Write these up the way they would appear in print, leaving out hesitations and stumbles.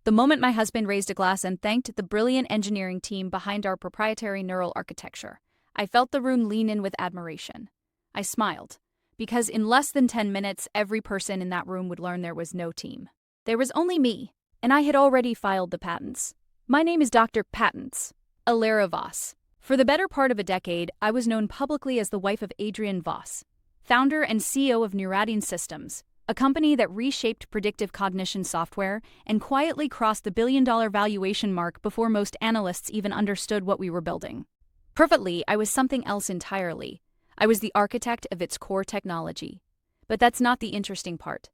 The moment my husband raised a glass and thanked the brilliant engineering team behind our proprietary neural architecture, I felt the room lean in with admiration. I smiled, because in less than 10 minutes, every person in that room would learn there was no team. There was only me, and I had already filed the patents. My name is Dr. Patents, Alara Voss. For the better part of a decade, I was known publicly as the wife of Adrian Voss, founder and CEO of Neuradine Systems, a company that reshaped predictive cognition software and quietly crossed the billion-dollar valuation mark before most analysts even understood what we were building. Privately, I was something else entirely. I was the architect of its core technology. But that's not the interesting part.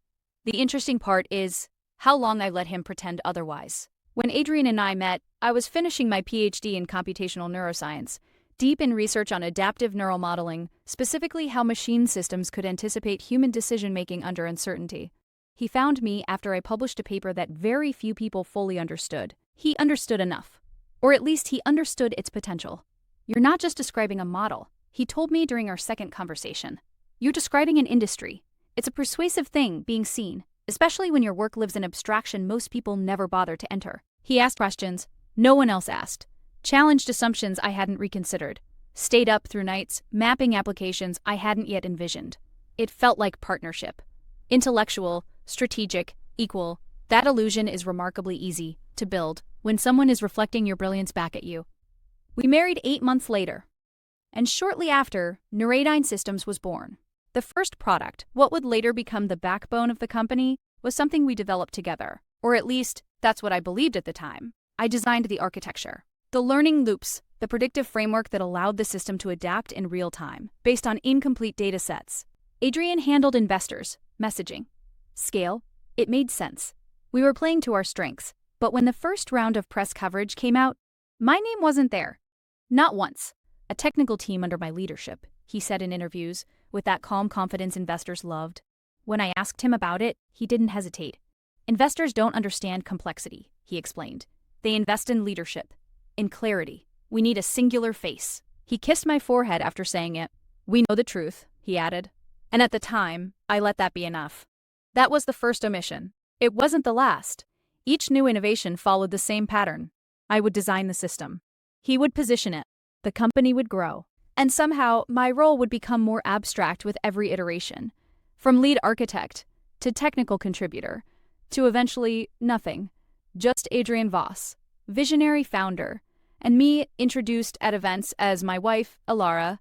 The interesting part is how long I let him pretend otherwise. When Adrian and I met, I was finishing my PhD in computational neuroscience, deep in research on adaptive neural modeling, specifically how machine systems could anticipate human decision-making under uncertainty. He found me after I published a paper that very few people fully understood. He understood enough. Or at least he understood its potential. You're not just describing a model, he told me during our second conversation. You're describing an industry. It's a persuasive thing being seen, especially when your work lives in abstraction most people never bother to enter. He asked questions no one else asked, challenged assumptions I hadn't reconsidered, stayed up through nights, mapping applications I hadn't yet envisioned. It felt like partnership. Intellectual, strategic, equal. That illusion is remarkably easy to build when someone is reflecting your brilliance back at you. We married 8 months later, and shortly after, Neuradine Systems was born. The first product, what would later become the backbone of the company, was something we developed together, or at least that's what I believed at the time. I designed the architecture, the learning loops, the predictive framework that allowed the system to adapt in real time, based on incomplete data sets. Adrian handled investors, messaging, scale. It made sense. We were playing to our strengths, but when the first round of press coverage came out, my name wasn't there. Not once. A technical team under my leadership, he said in interviews, with that calm confidence investors loved. When I asked him about it, he didn't hesitate. Investors don't understand complexity, he explained. They invest in leadership, in clarity. We need a singular face. He kissed my forehead after saying it. We know the truth, he added. And at the time, I let that be enough. That was the first omission. It wasn't the last. Each new innovation followed the same pattern. I would design the system. He would position it. The company would grow. And somehow, my role would become more abstract with every iteration. From lead architect, to technical contributor, to eventually nothing. Just Adrian Voss, visionary founder, and me introduced at events as my wife, Alara.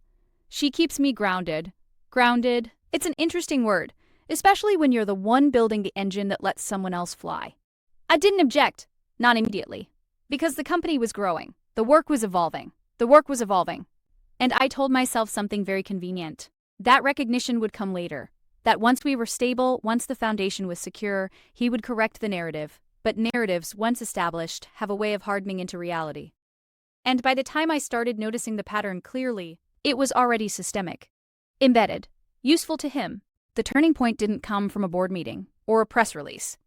She keeps me grounded. Grounded, it's an interesting word, especially when you're the one building the engine that lets someone else fly. I didn't object, not immediately, because the company was growing. The work was evolving. And I told myself something very convenient. That recognition would come later. That once we were stable, once the foundation was secure, he would correct the narrative. But narratives, once established, have a way of hardening into reality. And by the time I started noticing the pattern clearly, it was already systemic. Embedded. Useful to him. The turning point didn't come from a board meeting or a press release.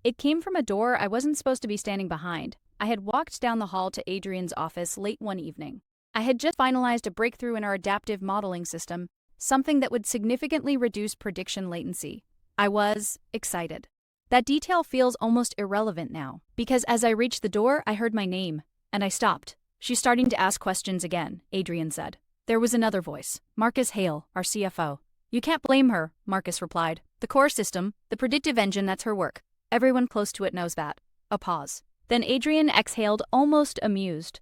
It came from a door I wasn't supposed to be standing behind. I had walked down the hall to Adrian's office late one evening. I had just finalized a breakthrough in our adaptive modeling system, something that would significantly reduce prediction latency. I was excited. That detail feels almost irrelevant now, because as I reached the door, I heard my name, and I stopped. She's starting to ask questions again, Adrian said. There was another voice, Marcus Hale, our CFO. You can't blame her, Marcus replied. The core system, the predictive engine, that's her work. Everyone close to it knows that. A pause. Then Adrian exhaled, almost amused.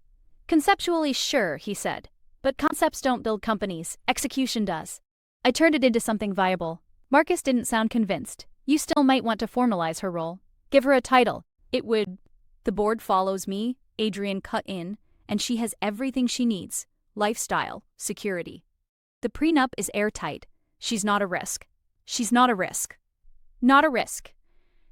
Conceptually, sure, he said. But concepts don't build companies, execution does. I turned it into something viable. Marcus didn't sound convinced. You still might want to formalize her role. Give her a title. It would. The board follows me, Adrian cut in, and she has everything she needs. Lifestyle, security. The prenup is airtight. She's not a risk. She's not a risk. Not a risk.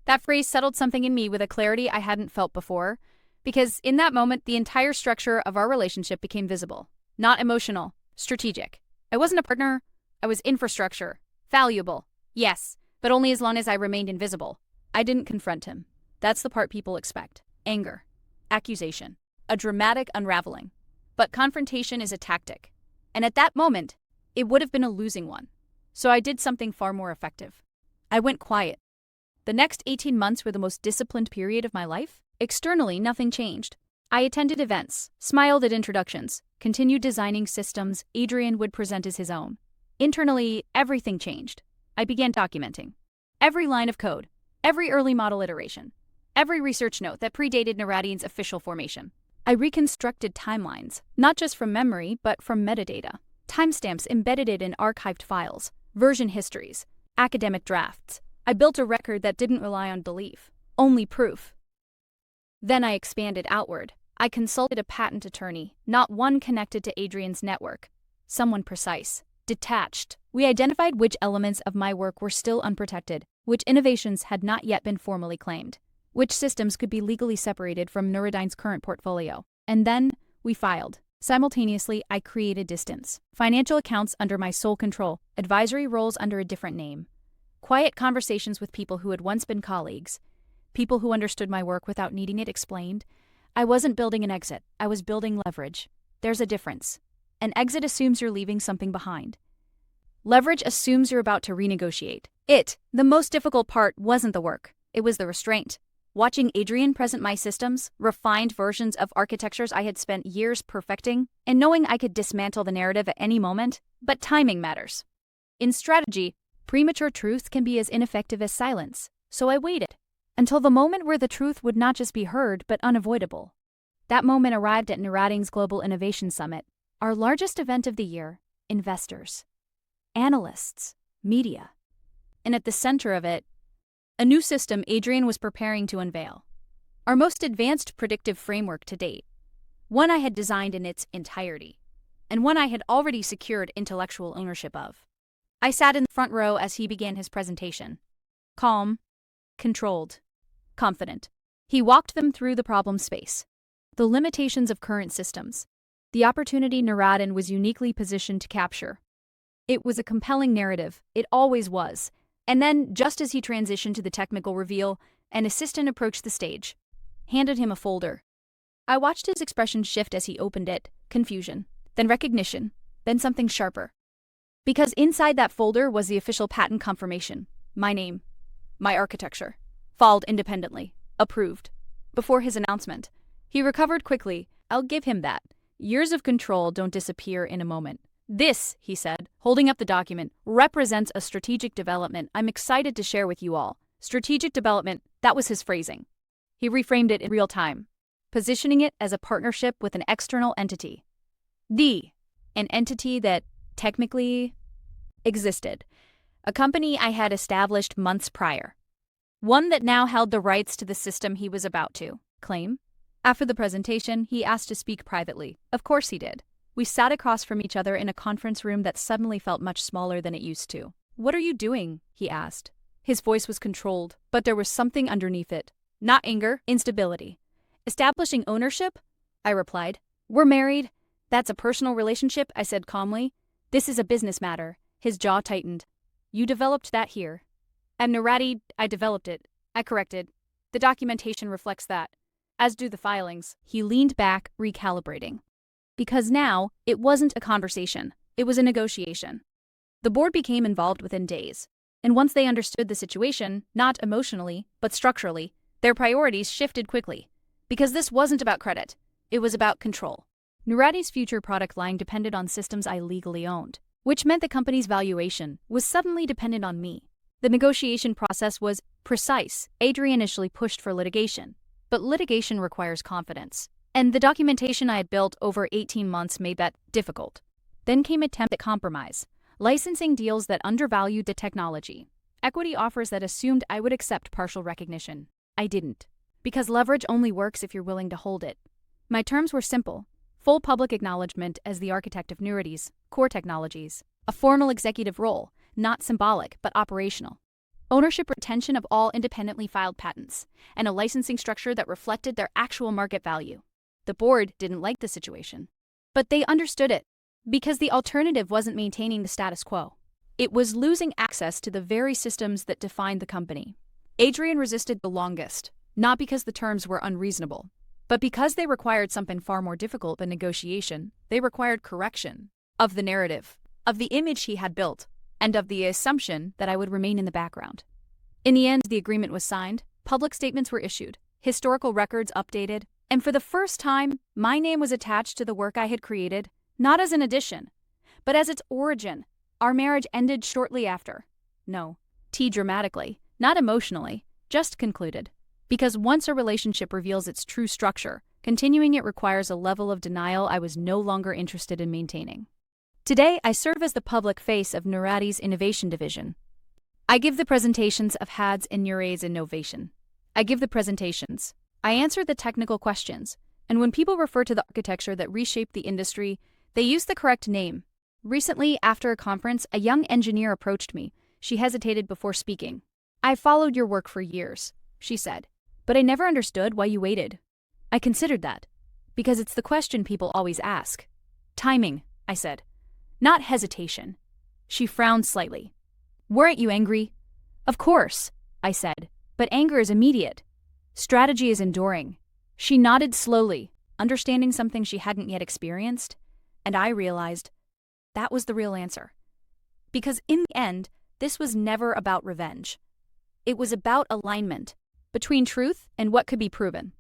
That phrase settled something in me with a clarity I hadn't felt before, because in that moment, the entire structure of our relationship became visible. Not emotional, strategic. I wasn't a partner. I was infrastructure. Valuable. Yes, but only as long as I remained invisible. I didn't confront him. That's the part people expect. Anger. Accusation. A dramatic unraveling. But confrontation is a tactic. And at that moment, it would have been a losing one. So I did something far more effective. I went quiet. The next 18 months were the most disciplined period of my life. Externally, nothing changed. I attended events, smiled at introductions, continued designing systems Adrian would present as his own. Internally, everything changed. I began documenting every line of code, every early model iteration, every research note that predated Naradine's official formation. I reconstructed timelines, not just from memory, but from metadata. Timestamps embedded it in archived files, version histories, academic drafts. I built a record that didn't rely on belief, only proof. Then I expanded outward. I consulted a patent attorney, not one connected to Adrian's network. Someone precise, detached. We identified which elements of my work were still unprotected, which innovations had not yet been formally claimed, which systems could be legally separated from Naradine's current portfolio. And then we filed. Simultaneously, I created distance. Financial accounts under my sole control, advisory roles under a different name. Quiet conversations with people who had once been colleagues. People who understood my work without needing it explained. I wasn't building an exit, I was building leverage. There's a difference. An exit assumes you're leaving something behind. Leverage assumes you're about to renegotiate. The most difficult part wasn't the work, it was the restraint. Watching Adrian present my systems, refined versions of architectures I had spent years perfecting, and knowing I could dismantle the narrative at any moment, but timing matters. In strategy, premature truth can be as ineffective as silence, so I waited until the moment where the truth would not just be heard, but unavoidable. That moment arrived at Naradine's Global Innovation Summit, our largest event of the year. Investors, analysts, media. And at the center of it, a new system Adrian was preparing to unveil. Our most advanced predictive framework to date. One I had designed in its entirety, and one I had already secured intellectual ownership of. I sat in the front row as he began his presentation. Calm, controlled, confident. He walked them through the problem space, the limitations of current systems, the opportunity Naradine was uniquely positioned to capture. It was a compelling narrative, it always was. And then, just as he transitioned to the technical reveal, an assistant approached the stage, handed him a folder. I watched his expression shift as he opened it, confusion, then recognition, then something sharper. Because inside that folder was the official patent confirmation, my name, my architecture, filed independently, approved. Before his announcement, he recovered quickly. I'll give him that. Years of control don't disappear in a moment. This, he said, holding up the document, represents a strategic development I'm excited to share with you all. Strategic development, that was his phrasing. He reframed it in real time, positioning it as a partnership with an external entity. An entity that technically existed. A company I had established months prior. One that now held the rights to the system he was about to claim. After the presentation, he asked to speak privately. Of course he did. We sat across from each other in a conference room that suddenly felt much smaller than it used to. What are you doing? He asked. His voice was controlled, but there was something underneath it. Not anger, instability. Establishing ownership? I replied. We're married. That's a personal relationship, I said calmly. This is a business matter. His jaw tightened. You developed that here. At Naradi, I developed it. I corrected. The documentation reflects that, as do the filings. He leaned back, recalibrating. Because now, it wasn't a conversation, it was a negotiation. The board became involved within days, and once they understood the situation, not emotionally, but structurally, their priorities shifted quickly. Because this wasn't about credit, it was about control. Naradi's future product line depended on systems I legally owned, which meant the company's valuation was suddenly dependent on me. The negotiation process was precise. Adrian initially pushed for litigation, but litigation requires confidence. And the documentation I had built over 18 months made that difficult. Then came attempt at compromise, licensing deals that undervalued the technology, equity offers that assumed I would accept partial recognition. I didn't. Because leverage only works if you're willing to hold it. My terms were simple. Full public acknowledgement as the architect of Naradi's core technologies. A formal executive role, not symbolic, but operational. Ownership retention of all independently filed patents, and a licensing structure that reflected their actual market value. The board didn't like the situation, but they understood it, because the alternative wasn't maintaining the status quo. It was losing access to the very systems that defined the company. Adrian resisted the longest, not because the terms were unreasonable, but because they required something far more difficult than negotiation. They required correction of the narrative, of the image he had built, and of the assumption that I would remain in the background. In the end, the agreement was signed, public statements were issued, historical records updated, and for the first time, my name was attached to the work I had created, not as an addition, but as its origin. Our marriage ended shortly after. No, dramatically, not emotionally, just concluded. Because once a relationship reveals its true structure, continuing it requires a level of denial I was no longer interested in maintaining. Today, I serve as the public face of Nurati's innovation division. I give the presentations of HAD's and Nurate's innovation. I give the presentations. I answer the technical questions. And when people refer to the architecture that reshaped the industry, they use the correct name. Recently, after a conference, a young engineer approached me. She hesitated before speaking. "I've followed your work for years," she said, "but I never understood why you waited." I considered that, because it's the question people always ask. "Timing," I said, "not hesitation." She frowned slightly. "Weren't you angry?" "Of course," I said, "but anger is immediate. Strategy is enduring." She nodded slowly, understanding something she hadn't yet experienced, and I realized that was the real answer. Because in the end, this was never about revenge. It was about alignment between truth and what could be proven.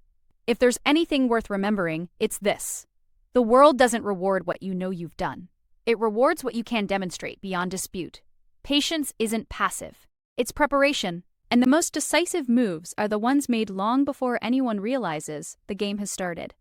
If there's anything worth remembering, it's this. The world doesn't reward what you know you've done. It rewards what you can demonstrate beyond dispute. Patience isn't passive. It's preparation, and the most decisive moves are the ones made long before anyone realizes the game has started.